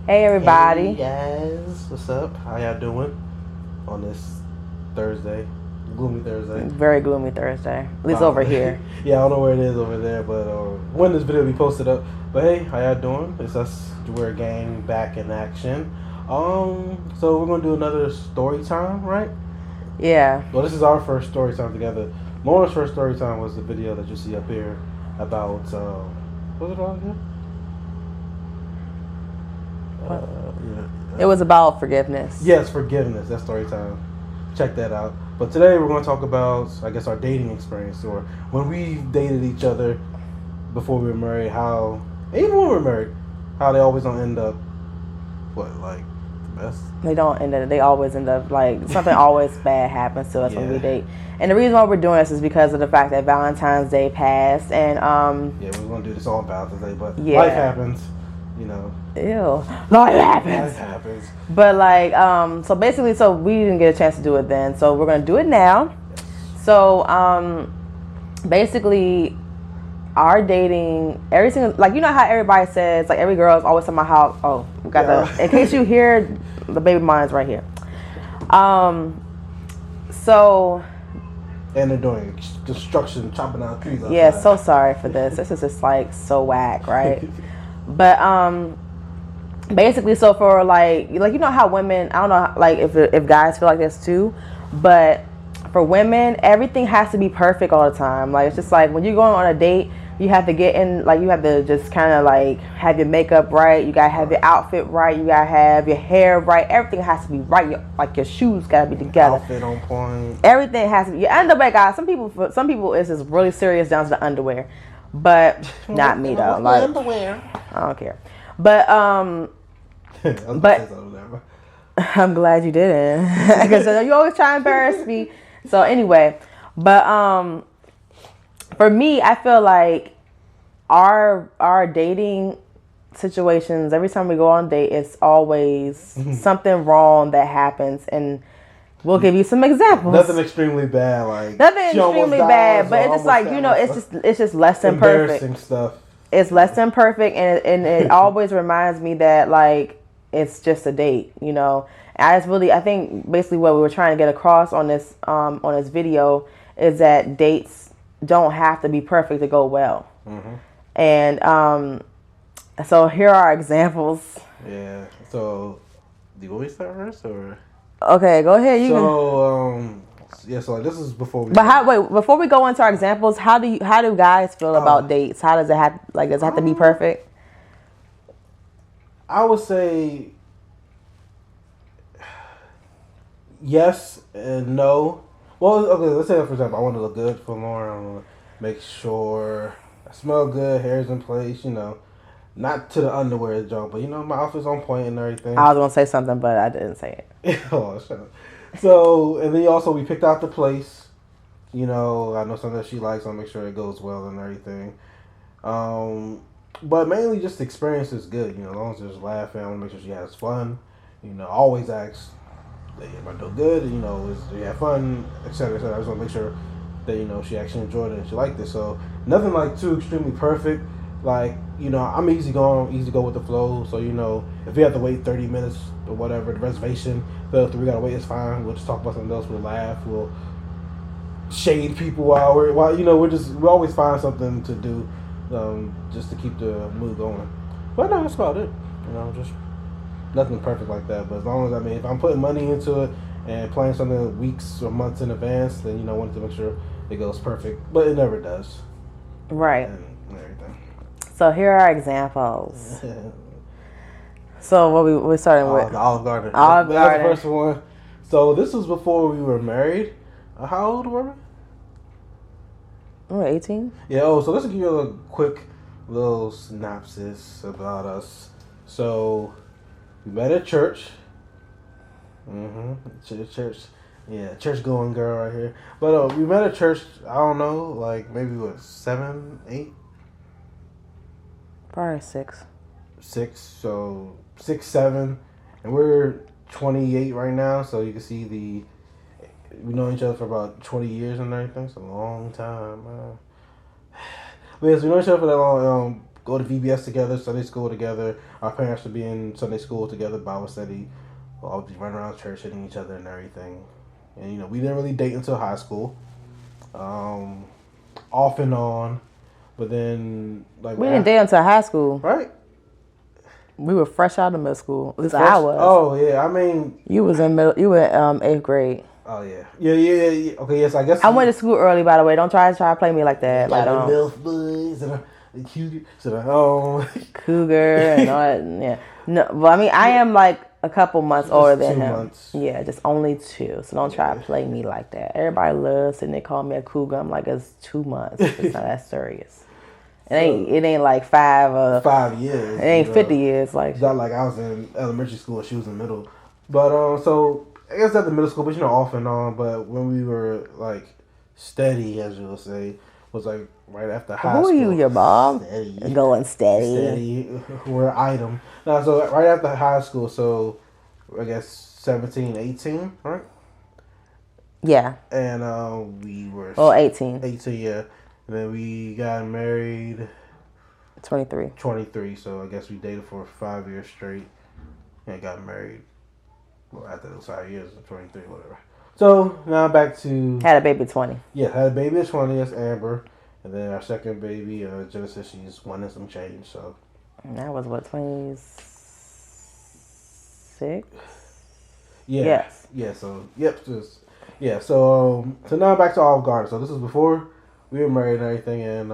Hey Hey everybody. guys, what's up? How y'all doing on this Thursday, gloomy Thursday? Very gloomy Thursday. At least over Finally, here. yeah, I don't know where it is over there, but when this video will be posted up. But hey, how y'all doing? It's us, we're a gang back in action. So we're gonna do another story time, right? Yeah. Well, this is our first story time together. Lauren's first story time was the video that you see up here about what was it on here? What? Yeah. It was about forgiveness. Yes, forgiveness. That's story time. Check that out. But today we're going to talk about, I guess, our dating experience or when we dated each other before we were married. How, even when we were married, how they always don't end up, what, like the best? They don't end up. They always end up like something always bad happens to us when we Yeah. date. And the reason why we're doing this is because of the fact that Valentine's Day passed and Yeah, we are going to do this all on Valentine's Day, but yeah. life happens, you know. Ew. Life happens. Life happens. But like so basically so we didn't get a chance to do it then. So we're gonna do it now. So basically our dating, every single, like, you know how everybody says, like, every girl is always talking about how, oh, we got Yeah. in case you hear, the baby mine's right here. So, And they're doing destruction, chopping out trees outside. yeah, so sorry for this. This is just, like, so whack, right? But, basically, so for, like, you know how women, I don't know, like, if guys feel like this too, but for women, everything has to be perfect all the time. Like, it's just like, when you're going on a date, you have to get in, like, you have to just kind of, like, have your makeup right. You got to have your outfit right. You got to have your hair right. Everything has to be right. Like, your shoes got to be together. Outfit on point. Everything has to be. Your underwear, guys, some people, it's just really serious down to the underwear. But, not me, though. Like, underwear. I don't care. But, but I'm glad you didn't, because you always try to embarrass me. So anyway, but for me, I feel like our dating situations, every time we go on a date, it's always something wrong that happens, and we'll give you some examples. Nothing extremely bad, like Nothing extremely bad, but it's just like, you know, it's just less than perfect. Embarrassing stuff. It's less than perfect, and it always reminds me that, like, it's just a date, you know. And I think basically what we were trying to get across on this video is that dates don't have to be perfect to go well. Mm-hmm. And so here are examples. Yeah. So, do you want me to start first, or? Okay, go ahead. So this is before we. Wait, before we go into our examples, how do guys feel about dates? How does it have, like, does it have to be perfect? I would say yes and no. Well, okay, let's say for example, I want to look good for Lauren. I want to make sure I smell good, hair's in place, you know. Not to the underwear jump, but you know, my outfit's on point and everything. I was gonna say something, but I didn't say it. Oh, shut up. So, and then also we picked out the place. You know, I know something that she likes. I'll make sure it goes well and everything. But mainly just the experience is good. You know, as long as there's laughing, I want to make sure she has fun. You know, I always ask, hey, am I doing good? You know, do you have fun, etc., etc. I just want to make sure that, you know, she actually enjoyed it and she liked it. So nothing like too extremely perfect. Like, you know, I'm easy going, easy go with the flow. So, you know, if we have to wait 30 minutes or whatever, the reservation fell through, we gotta wait, it's fine. We'll just talk about something else. We'll laugh. We'll shade people while you know, we always find something to do, just to keep the mood going. But no, that's about it. You know, just nothing perfect like that. But as long as, I mean, if I'm putting money into it and planning something weeks or months in advance, then, you know, I want to make sure it goes perfect. But it never does. Right. And everything. So here are examples. So what we're starting with? The Olive Garden. Olive Garden. That's the first one. So this was before we were married. How old were we? Oh, 18? Yeah, so let's give you a quick little synopsis about us. So, we met at church. Church. Yeah, church going girl right here. But we met at church, I don't know, like maybe 7, 8? Probably 6. 6, so 6, 7. And we're 28 right now, so you can see we know each other for about 20 years and everything. It's a long time, man. But yes, we know each other for that long. go to VBS together, Sunday school together. Our parents would be in Sunday school together, Bible study. We'll all be running around church, hitting each other and everything. And you know, we didn't really date until high school. Off and on, but then like We didn't date until high school. right? We were fresh out of middle school. At least I was. Oh yeah, I mean, You was in middle. You were in 8th grade. oh yeah. Okay, yes, I guess I went to school early, by the way. Don't try to play me like that. like Like the MILF boys and the cute, so the cougar and all that. Yeah. No, but I mean, I am like a couple months older than 2 him. months. Yeah, just only 2. So don't try to play me like that. Everybody loves and they call me a cougar. I'm like, it's 2 months. It's not that serious. It ain't like 5 or 5 years. it ain't 50 years. Like It's not like I was in elementary school and she was in middle. But so I guess at the middle school, but you know, off and on. But when we were like steady, as you will say, was like right after high school. who are you, your mom? Steady. Going steady. Steady. We're item. No, so right after high school, so I guess 17, 18, right? Yeah. And we were 18. 18, yeah. And then we got married 23. 23, so I guess we dated for 5 years straight and got married. Well, after those 5 years, 23, whatever. So now back to Had a baby at 20. yeah, had a baby at 20. That's Amber, and then our second baby, Genesis. She's 1 and some change. So And that was what, 26? yeah, Yes. yeah. So yep, just yeah. So now back to Olive Garden. So this is before we were married and everything, and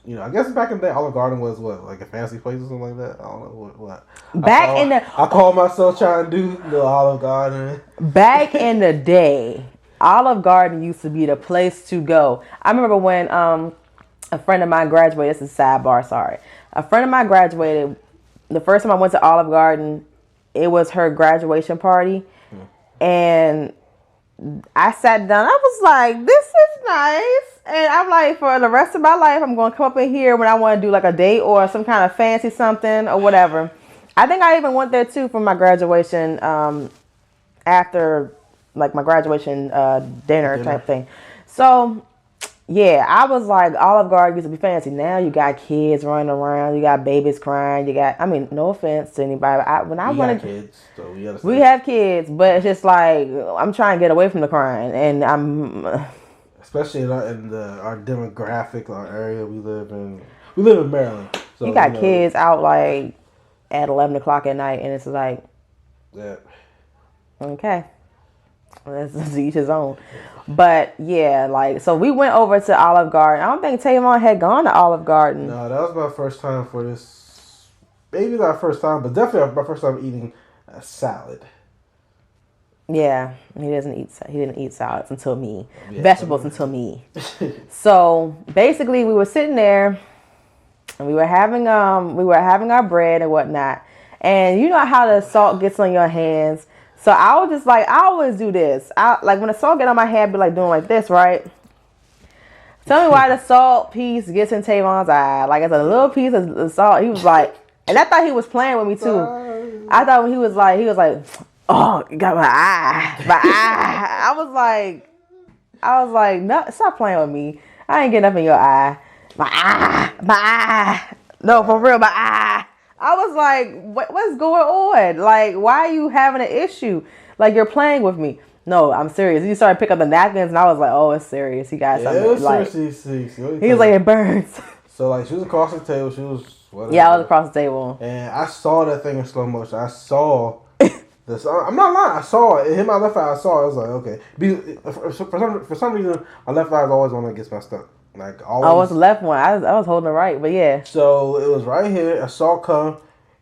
you know, I guess back in the day, Olive Garden was what, like a fancy place or something like that. I don't know what. I call myself trying to do the Olive Garden. Back in the day, Olive Garden used to be the place to go. I remember when a friend of mine graduated. This is a sidebar, sorry. A friend of mine graduated. The first time I went to Olive Garden, it was her graduation party. And I sat down. I was like, this is nice. And I'm like, for the rest of my life, I'm going to come up in here when I want to do like a date or some kind of fancy something or whatever. I think I even went there too for my graduation after like my graduation dinner type thing. So, yeah, I was like, Olive Garden used to be fancy. Now you got kids running around. You got babies crying. You got, I mean, no offense to anybody. We got kids, so we have kids, but it's just like, I'm trying to get away from the crying. And I'm... Especially in our demographic, our area we live in. We live in Maryland. So, you got kids out like at 11 o'clock at night, and it's like, yeah. Okay. That's each his own. But yeah, like, so we went over to Olive Garden. I don't think Tavon had gone to Olive Garden. No, that was my first time for this. Maybe not first time, but definitely my first time eating a salad. Yeah, he didn't eat salads until me. Yeah, Vegetables until me. So basically, we were sitting there, and we were having our bread and whatnot. And you know how the salt gets on your hands. So I was just like, I always do this. Like when the salt get on my hand, I be like doing like this, right? Tell me why the salt piece gets in Tavon's eye. Like it's a little piece of the salt. He was like, and I thought he was playing with me too. I thought when he was like, oh, you got my eye. I was like, no, stop playing with me. I ain't getting up in your eye. My eye. No, for real, my eye. I was like, what's going on? Like, why are you having an issue? Like, you're playing with me. No, I'm serious. He started picking up the napkins, and I was like, oh, it's serious. He got something. It was like, seriously. he was like, it burns. So, like, she was across the table. She was, whatever. Yeah, I was across the table. And I saw that thing in slow motion. I saw this. I'm not lying. I saw it. It hit my left eye. I saw it. I was like, okay. For some reason, my left eye is always one that gets messed up. Like, always. I was the left one. I was holding it right, but yeah. So, it was right here. I saw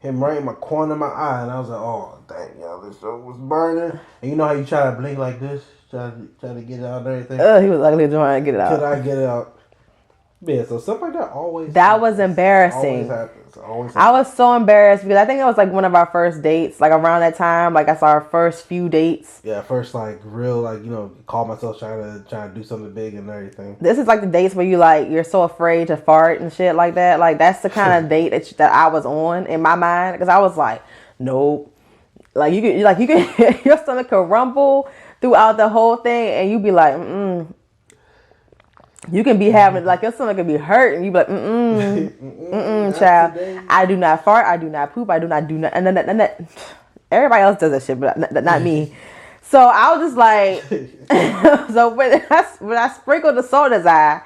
him right in my corner of my eye. And I was like, oh, dang, yo, this shit was burning. And you know how you try to blink like this? Try to get it out and everything? He was ugly trying to get it out. Could I get it out? Yeah, so stuff like that always That was embarrassing. Always happens. I was so embarrassed because I think it was like one of our first dates. Like around that time, like I saw our first few dates. Yeah, first like real call myself trying to do something big and everything. This is like the dates where you're so afraid to fart and shit like that. Like that's the kind of date that I was on in my mind because I was like, nope. Like you could your stomach could rumble throughout the whole thing and you'd be like, You can be having, like, your stomach can be hurt, and you be like, child. Today. I do not fart. I do not poop. I do not do not. And then everybody else does that shit, but not me. So I was just like, so when I sprinkled the sodas, I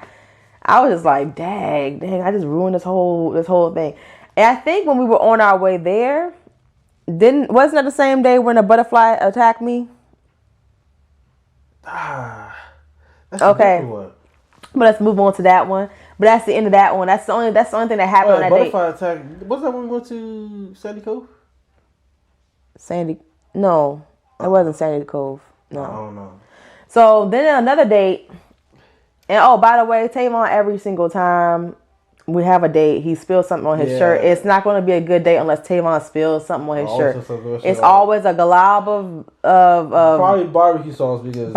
was just like, dang, I just ruined this whole thing. And I think when we were on our way there, wasn't it the same day when a butterfly attacked me? That's Okay. a different one. But let's move on to that one. But that's the end of that one. That's the only thing that happened on that date. Butterfly attack. What's that when we went to Sandy Cove? No, it wasn't Sandy Cove. No. I don't know. So then another date, and oh, by the way, Tavon, every single time we have a date, he spills something on his shirt. It's not going to be a good date unless Tavon spills something on his shirt. It's always a glob of probably barbecue sauce because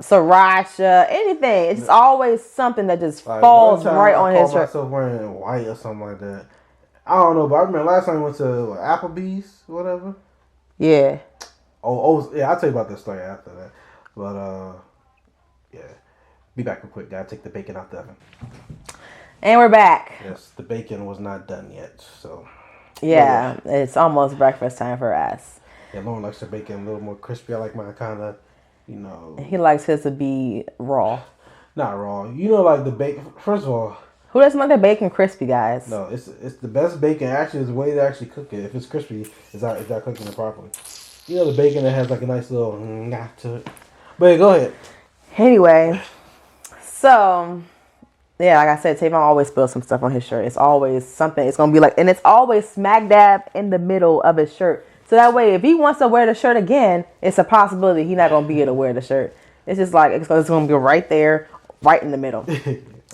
sriracha, anything. It's just always something that just falls right on his shirt. I myself wearing white or something like that. I don't know, but I remember last time we went to Applebee's or whatever. Yeah. Oh, yeah. I'll tell you about this story after that. But yeah. Be back real quick. Gotta take the bacon out the oven. And we're back. Yes, the bacon was not done yet, so. Yeah, it's almost breakfast time for us. Yeah, Lauren likes the bacon a little more crispy. I like mine kind of, He likes his to be raw. Not raw. Like the bacon. First of all. Who doesn't like their bacon crispy, guys? No, it's the best bacon. Actually, is the way to actually cook it. If it's crispy, it's not cooking it properly. The bacon that has like a nice little knot to it. But go ahead. Anyway, so yeah, like I said, Tavon always spills some stuff on his shirt. It's always something. It's gonna be like, and it's always smack dab in the middle of his shirt. So that way, if he wants to wear the shirt again, it's a possibility he's not gonna be able to wear the shirt. It's just like it's gonna be right there, right in the middle.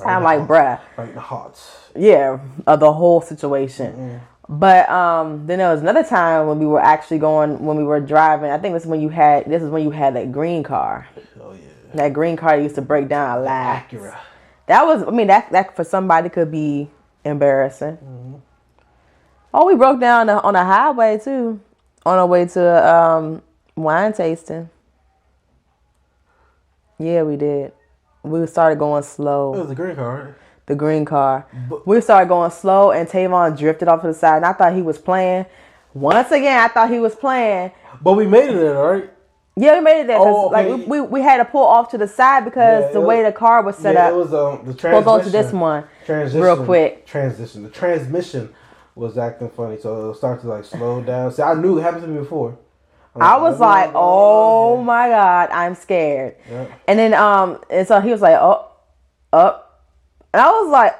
I'm like, bruh. Right in the heart. Yeah, of the whole situation. Mm-hmm. But then there was another time when we were driving. I think this is when you had that green car. Oh yeah. That green car used to break down a lot. Acura. That was, that for somebody could be embarrassing. Mm-hmm. Oh, we broke down on a highway too, on our way to wine tasting. Yeah, we did. We started going slow. It was the green car, right? The green car. We started going slow, and Tavon drifted off to the side, and I thought he was playing. Once again, I thought he was playing. But we made it there, right? Yeah, we made it there. Okay. Like we had to pull off to the side because the way the car was set up. It was the transmission. We'll go to this one real quick. The transmission was acting funny, so it started to like slow down. See, I knew it happened to me before. I was like, oh my God, I'm scared. Yeah. And then and so he was like, up. And I was like,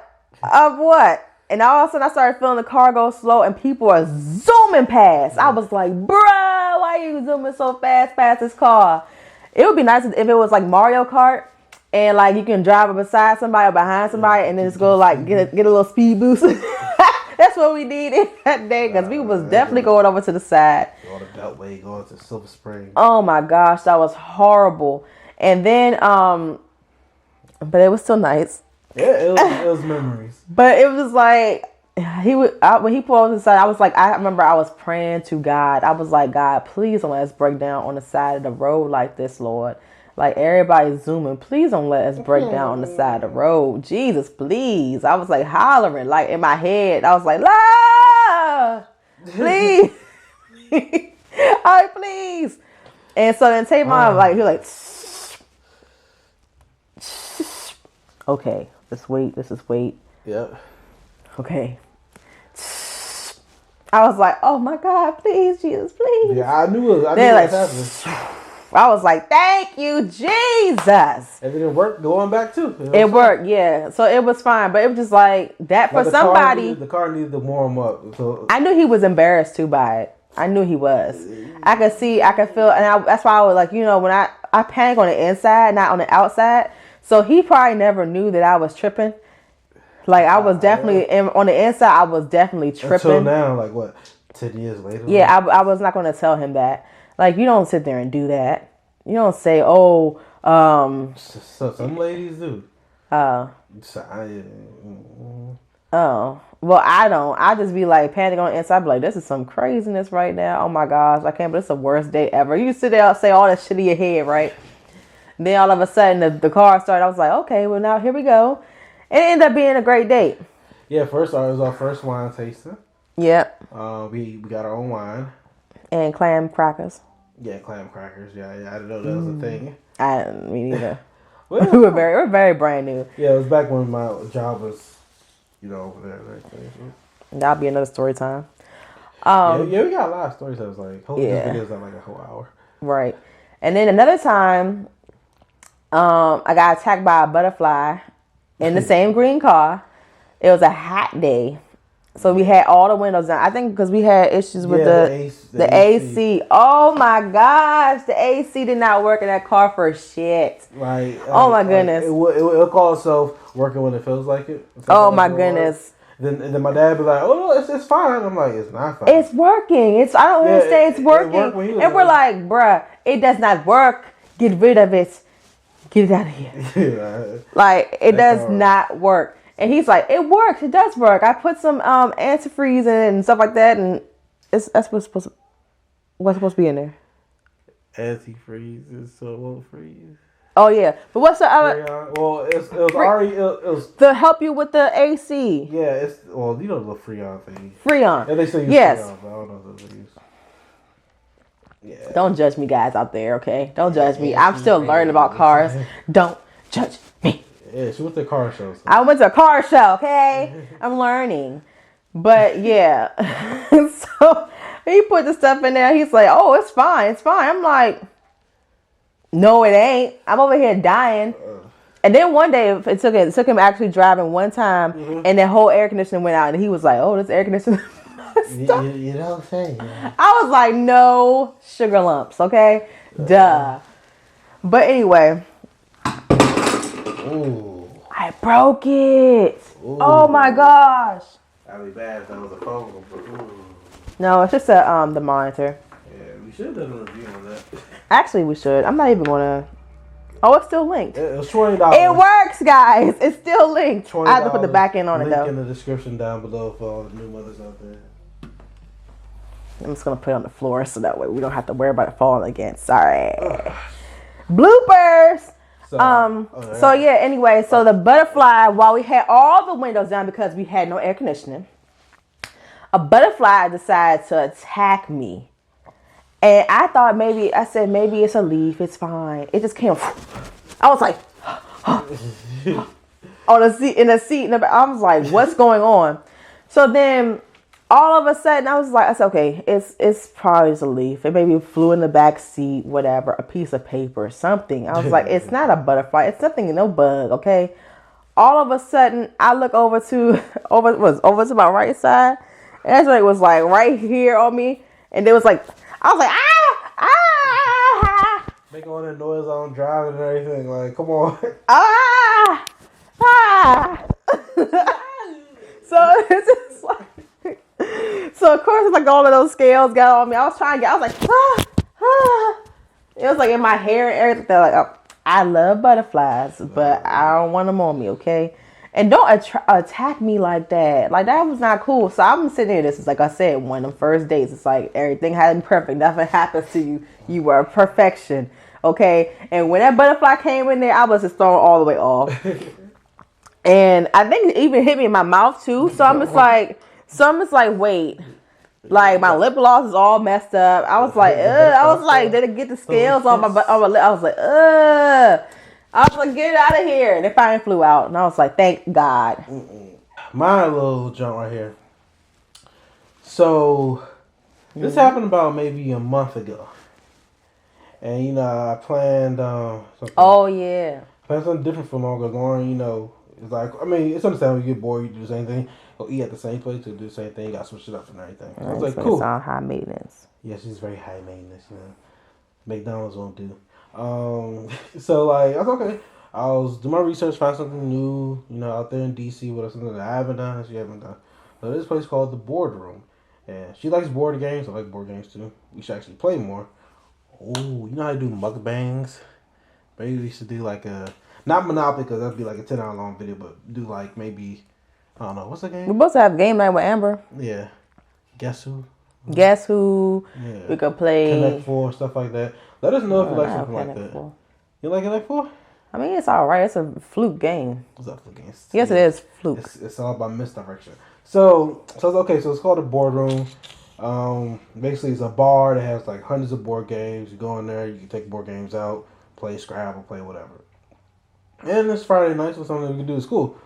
of what? And all of a sudden I started feeling the car go slow and people are zooming past. I was like, bruh, why are you zooming so fast past this car? It would be nice if it was like Mario Kart and like you can drive beside somebody or behind somebody and then just go like get a little speed boost. That's what we needed that day because we was definitely going over to the side. Going to Beltway, going to Silver Spring. Oh my gosh, that was horrible. And then, but it was still nice. Yeah, it was memories. But it was just like, when he pulled on the side, I was like, I remember I was praying to God. I was like, God, please don't let us break down on the side of the road like this, Lord. Like everybody's zooming. Please don't let us break down on the side of the road. Jesus, please. I was like hollering, like in my head. I was like, La, please. All right, please. And so then Tavon, like, he was like, okay, let's wait. Let's just wait. Yep. Okay. I was like, oh my God, please, Jesus, please. Yeah, I knew it was happening. I was like, thank you, Jesus. And then it worked going back too. It worked, yeah. So it was fine. But it was just like that for somebody. The car needed to warm up. So. I knew he was embarrassed too by it. I knew he was. I could see, I could feel, and that's why I was like, when I panic on the inside, not on the outside. So he probably never knew that I was tripping. Like I was definitely, on the inside, I was definitely tripping. Until now, like what, 10 years later? Yeah, I was not going to tell him that. Like, you don't sit there and do that. You don't say, oh, So some ladies do. Oh. Well, I don't. I just be like panicking on the inside. I be like, this is some craziness right now. Oh my gosh, I can't believe it's the worst day ever. You sit there and say all that shit in your head, right? Then all of a sudden the car started. I was like, okay, well now here we go. And it ended up being a great date. Yeah, it was our first wine tasting. Yep. We got our own wine. And clam crackers. Yeah, clam crackers. Yeah, I didn't know that was a thing. Me neither. Well, we're very brand new. Yeah, it was back when my job was, over there. That'll be another story time. Yeah, we got a lot of stories. I was like, hopefully this video's not like a whole hour. Right. And then another time, I got attacked by a butterfly in the same green car. It was a hot day. So we had all the windows down. I think because we had issues with the AC. Oh my gosh, the AC did not work in that car for shit. Like, oh my goodness, it'll call itself working when it feels like it. Oh my goodness. Then my dad be like, "Oh no, it's fine." I'm like, "It's not fine. It's working. I don't understand. It's working." And we're like, "Bruh, it does not work. Get rid of it. Get it out of here." Like it does not work. And he's like, "It works. It does work. I put some antifreeze in it and stuff like that, and that's what's supposed to be in there." Antifreeze is so it won't freeze. Oh yeah, but what's the other? Well, it was to help you with the AC. Yeah, it's the little Freon thing. Freon. Yeah, they say use yes. Freon, but I don't know what they use. Yeah. Don't judge me, guys out there. Okay, don't judge me. I'm still learning about cars. Don't judge me. Yeah, she went to a car show. So. I went to a car show, okay? I'm learning. But yeah. So he put the stuff in there. He's like, "Oh, it's fine. It's fine." I'm like, "No, it ain't. I'm over here dying." And then one day it took him actually driving one time and the whole air conditioning went out and he was like, "Oh, this air conditioning." You know what I'm saying? I was like, "No sugar lumps, okay?" Duh. But anyway. Ooh. I broke it. Ooh. Oh my gosh. That'd be bad if that was a phone. But no, it's just the monitor. Yeah, we should have done a review on that. Actually, we should. I'm not even gonna. Oh, it's still linked. It was $20. It works, guys. It's still linked. I have to put the back end on it though. Link in the description down below for all the new mothers out there. I'm just gonna put it on the floor so that way we don't have to worry about it falling again. Sorry. Bloopers. So yeah, anyway, so the butterfly, while we had all the windows down because we had no air conditioning, a butterfly decided to attack me. And I thought maybe it's a leaf, it's fine. It just came. I was like, on the seat, I was like, what's going on? So then all of a sudden I said, okay, it's probably just a leaf. It maybe flew in the back seat, whatever, a piece of paper, something. I was like, it's not a butterfly. It's nothing, no bug, okay? All of a sudden I look over to my right side, and it was like right here on me, and it was like, I was like, ah. Make all that noise on driving and everything. Like, come on. So it's just like, so of course it's like all of those scales got on me. I was like, It was like in my hair and everything. They're like, oh, I love butterflies, but I don't want them on me, okay? And don't attack me like that. Like, that was not cool. So I'm sitting there. This is, like I said, one of the first dates. It's like everything had to be perfect. Nothing happens to you. You were perfection. Okay? And when that butterfly came in there, I was just thrown all the way off. And I think it even hit me in my mouth, too. So I'm just like, wait. Like, my lip gloss is all messed up. I was like, did it get the scales on my lip? I was like, I was like, get it out of here. And it finally flew out. And I was like, thank God. My little jump right here. So, this happened about maybe a month ago. And, I planned something. Oh, yeah. Planned something different for longer. Lauren, it's like, it's understandable you get bored, you do the same thing. Go eat at the same place, to do the same thing. You got to switch it up and everything. I was like, cool. Sound high maintenance. Yeah, she's very high maintenance, McDonald's won't do. So like, I was okay. I was doing my research, find something new, out there in DC, something that I haven't done, she haven't done. So this place called The Boardroom. And she likes board games. I like board games too. We should actually play more. Oh, you know how to do mukbangs? Maybe we should do like not Monopoly, because that'd be like a 10-hour long video, but do like maybe, I don't know, what's the game? We're supposed to have game night with Amber. Yeah. Guess Who? Guess Who? Yeah. We could play Connect Four, stuff like that. Let us know if you like something like that. You like LA4? I mean, it's all right. It's a fluke game. What's up, again? Yes, it is fluke. It's all about misdirection. So it's okay. So it's called a boardroom. Basically, it's a bar that has like hundreds of board games. You go in there, you can take board games out, play Scrabble, play whatever. And it's Friday night, so something we can do is cool.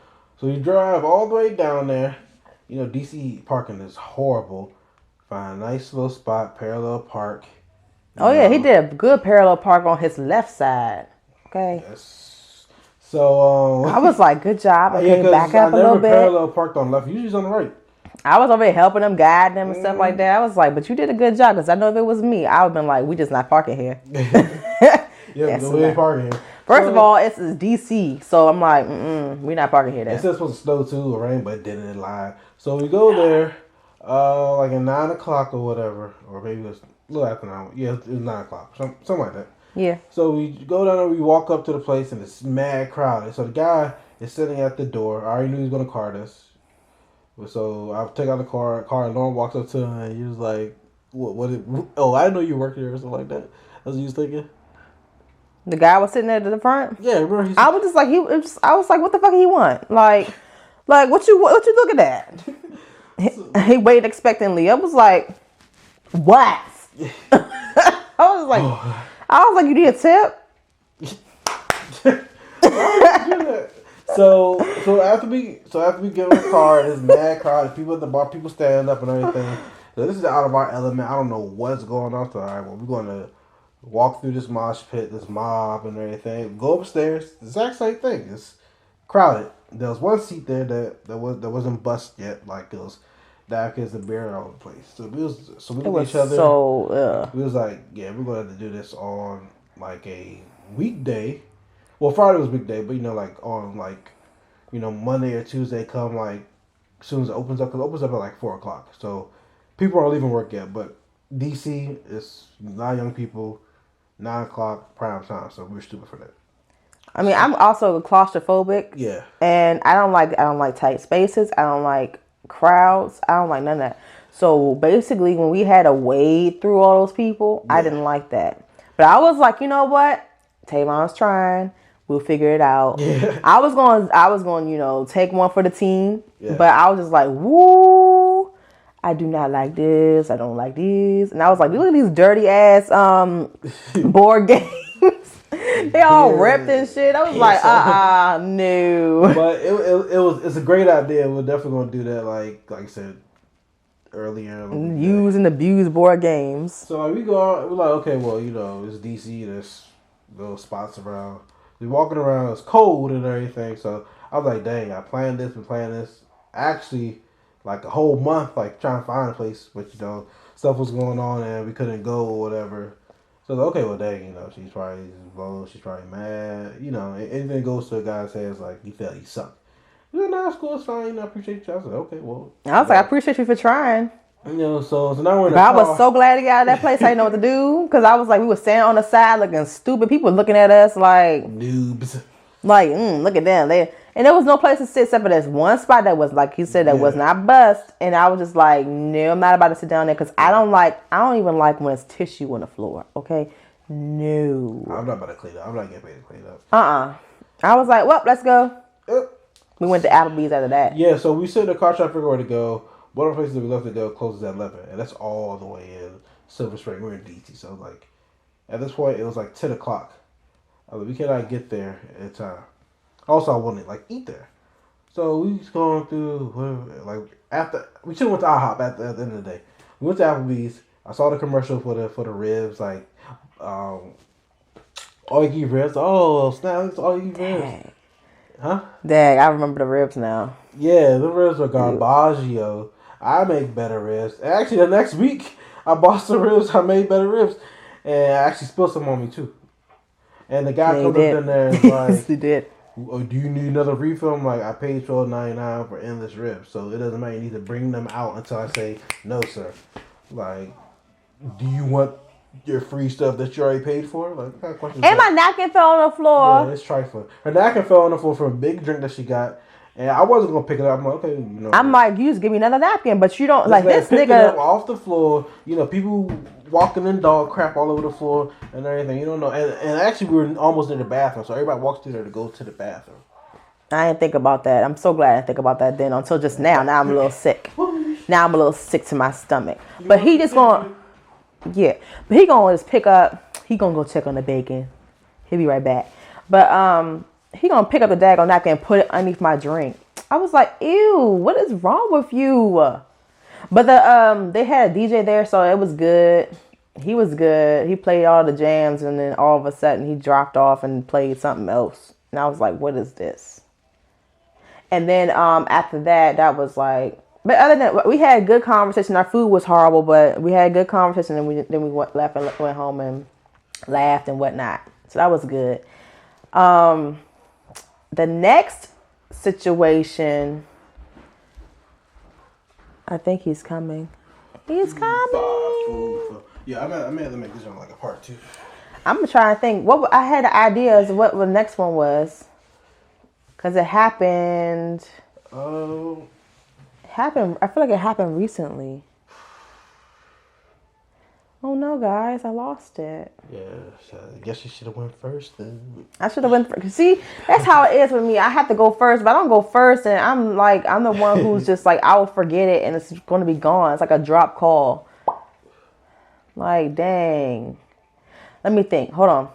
So you drive all the way down there. You know, DC parking is horrible. Find a nice little spot, parallel park. Oh yeah, he did a good parallel park on his left side. Okay. Yes. So I was like, good job. Okay, back up a little bit. Parallel parked on the left. Usually it's on the right. I was over here helping them, guiding them and stuff like that. I was like, but you did a good job, because I know if it was me, I would have been like, we just not parking here. Yeah, we ain't parking here. First of all, it's DC, so I'm like, we're not parking here. It's supposed to snow too, or rain, but it didn't lie. So we go there, like at 9 o'clock or whatever, or maybe it was a little after 9. Yeah, it was 9 o'clock, something like that. Yeah. So we go down there, we walk up to the place, and it's mad crowded. So the guy is sitting at the door. I already knew he was going to card us. So I take out the car, and Lauren walks up to him, and he was like, I didn't know you worked here or something like that. That's what you was thinking? The guy was sitting there at the front? Yeah, remember? I was just like, I was like, what the fuck he want? Like what you looking at? He waited expectantly. I was like, what? I was like, you need a tip? So after we get in the car, there's mad crowd, people at the bar, people standing up and everything. So this is out of our element. I don't know what's going on. So all right, well, we're going to walk through this mosh pit, this mob and everything. Go upstairs. The exact same thing. It's crowded. There was one seat there that wasn't bussed yet. Like there was napkins and beer all over the place. So we looked at each other. We was like, yeah, we're gonna have to do this on like a weekday. Well, Friday was weekday, but like on like, Monday or Tuesday come like as soon as it opens up, because it opens up at like 4 o'clock. So people aren't leaving work yet, but DC is not young people. 9 o'clock prime time, so we're stupid for that. I mean, I'm also claustrophobic. Yeah. And I don't like tight spaces. I don't like crowds. I don't like none of that. So basically, when we had to wade through all those people, I didn't like that. But I was like, you know what? Tavon's trying. We'll figure it out. Yeah. I was going, take one for the team. Yeah. But I was just like, woo, I do not like this. I don't like these. And I was like, look at these dirty ass board games. They all ripped and shit. I was like, no. But it's a great idea. We're definitely gonna do that. Like I said earlier. Use and abuse board games. So like we go out. We're like, okay, well, it's DC. There's little spots around. We're walking around. It's cold and everything. So I was like, dang, I planned this and planned this. Actually, like a whole month, like trying to find a place, but stuff was going on and we couldn't go or whatever. So okay, well, dang, she's probably low, she's probably mad. Anything goes to a guy's head is like, you felt you suck. No, it's cool, it's fine. I appreciate you. I said, okay, well. I was like, I appreciate you for trying. So now we're in the car. I was so glad to get out of that place. I didn't know what to do, because I was like, we were standing on the side looking stupid. People looking at us like noobs. Like, look at them. And there was no place to sit except for this one spot that was, like he said, that was not bust. And I was just like, no, I'm not about to sit down there, because I don't even like when it's tissue on the floor. Okay, no. I'm not about to clean up. I'm not getting paid to clean up. I was like, well, let's go. Yep. We went to Applebee's after that. Yeah, so we sit in the car trying to figure out where to go. One of the places that we left to go closes at 11, and that's all the way in Silver Spring. We're in DT, so like at this point it was like 10 o'clock. I was like, we cannot get there in time. Also, I wanted to eat there, so we was going through after we should have went to IHOP at the end of the day. We went to Applebee's. I saw the commercial for the ribs, all you can eat ribs. Oh snap! It's all you can eat ribs. Huh? Dang, I remember the ribs now. Yeah, the ribs are garbaggio. I make better ribs. Actually, the next week, I bought some ribs. I made better ribs. And I actually spilled some on me, too. And the guy comes up in there and is like, he did. Oh, do you need another refill? I'm like, I paid $12.99 for endless ribs. So it doesn't matter. You need to bring them out until I say, no, sir. Like, do you want your free stuff that you already paid for? Like, what kind of question is and that? my napkin fell on the floor. Yeah, it's trifling. Her napkin fell on the floor from a big drink that she got. And I wasn't gonna pick it up. I'm like, okay, you know. I'm like, you just give me another napkin, but you don't This like man this picked it up nigga. off the floor. You know, people walking in dog crap all over the floor and everything. You don't know. And actually, we were almost in the bathroom, so everybody walks through there to go to the bathroom. I didn't think about that. I'm so glad I didn't think about that then until just now. Now I'm a little sick. Now I'm a little sick to my stomach. But he just gonna, yeah. But he gonna just pick up. He gonna go check on the bacon. He'll be right back. But he gonna pick up the daggone napkin and put it underneath my drink. I was like, ew, what is wrong with you? But they had a DJ there, so it was good. He was good. He played all the jams, and then all of a sudden he dropped off and played something else. And I was like, what is this? And then after that was like, but other than we had a good conversation. Our food was horrible, but we had a good conversation, and we left and went home and laughed and whatnot. So that was good. The next situation, I think he's coming. He's coming. Yeah, I may have to make this one like a part 2. I'm trying to think. I had ideas of what the next one was, cause it happened. Oh. I feel like it happened recently. Oh no, guys, I lost it. Yeah, I guess you should have went first then. I should have went first. See, that's how it is with me. I have to go first, but I don't go first, and I'm the one who's just like, I will forget it, and it's going to be gone. It's like a drop call. Like, dang. Let me think. Hold on.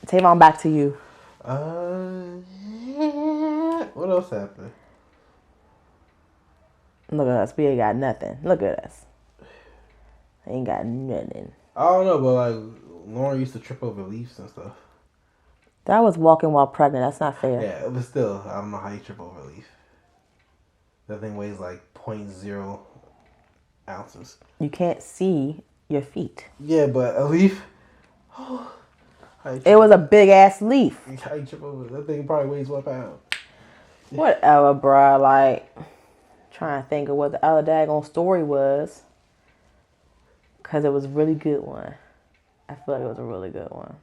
Tavon, back to you. What else happened? Look at us. We ain't got nothing. Look at us. Ain't got nothing. I don't know, but like Lauren used to trip over leaves and stuff. That was walking while pregnant. That's not fair. Yeah, but still, I don't know how you trip over a leaf. That thing weighs like 0.0 ounces. You can't see your feet. Yeah, but a leaf. It was a big ass leaf. How you trip over that thing? Probably weighs 1 pound. Whatever, bruh. Like, trying to think of what the other daggone story was. Because it was a really good one. I feel like it was a really good one.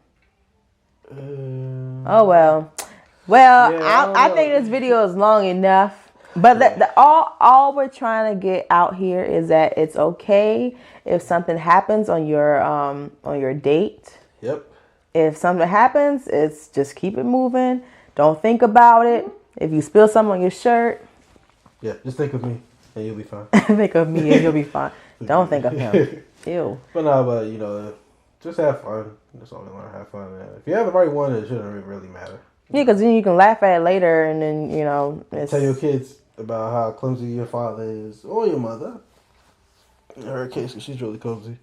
Oh, well. Well, yeah, I think this video is long enough. But all we're trying to get out here is that it's okay if something happens on your date. Yep. If something happens, it's just keep it moving. Don't think about it. If you spill something on your shirt. Yeah, just think of me and you'll be fine. Think of me and you'll be fine. Don't think of him. Ew. But no, but you know, just have fun. That's all we want to have fun. Man. If you have the right one, it shouldn't really matter. Yeah, because then you can laugh at it later, and then you know. Tell your kids about how clumsy your father is, or your mother. In her case, she's really clumsy.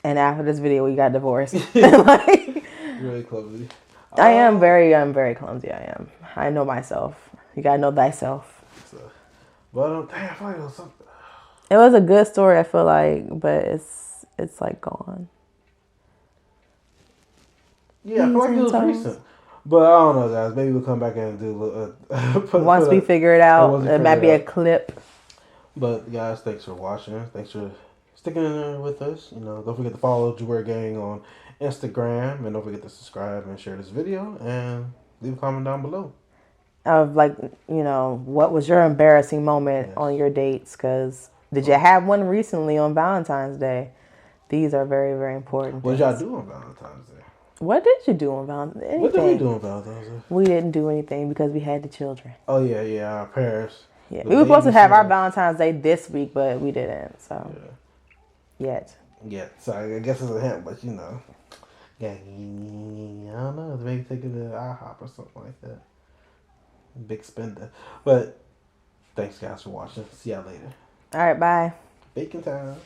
And after this video, we got divorced. Like, really clumsy. I'm very clumsy. I am. I know myself. You gotta know thyself. So, but damn, I feel like it was something. It was a good story, I feel like, but it's like gone. Yeah, I feel like it was recent. But I don't know, guys. Maybe we'll come back and do once we figure it out. It might be a clip. But guys, thanks for watching. Thanks for sticking in there with us. You know, don't forget to follow Jewelry Gang on Instagram, and don't forget to subscribe and share this video, and leave a comment down below. Of like, you know, what was your embarrassing moment on your dates? Because did you have one recently on Valentine's Day? These are very, very important. What did y'all do on Valentine's Day? What did you do on Valentine's Day? What did we do on Valentine's Day? We didn't do anything because we had the children. Oh, yeah, our parents. Yeah, we were supposed to have our Valentine's Day this week, but we didn't, so. Yeah. Yet. So I guess it's a hint, but you know. Yeah, I don't know. Maybe take it to IHOP or something like that. Big spender. But thanks, guys, for watching. See y'all later. All right, bye. Bacon time.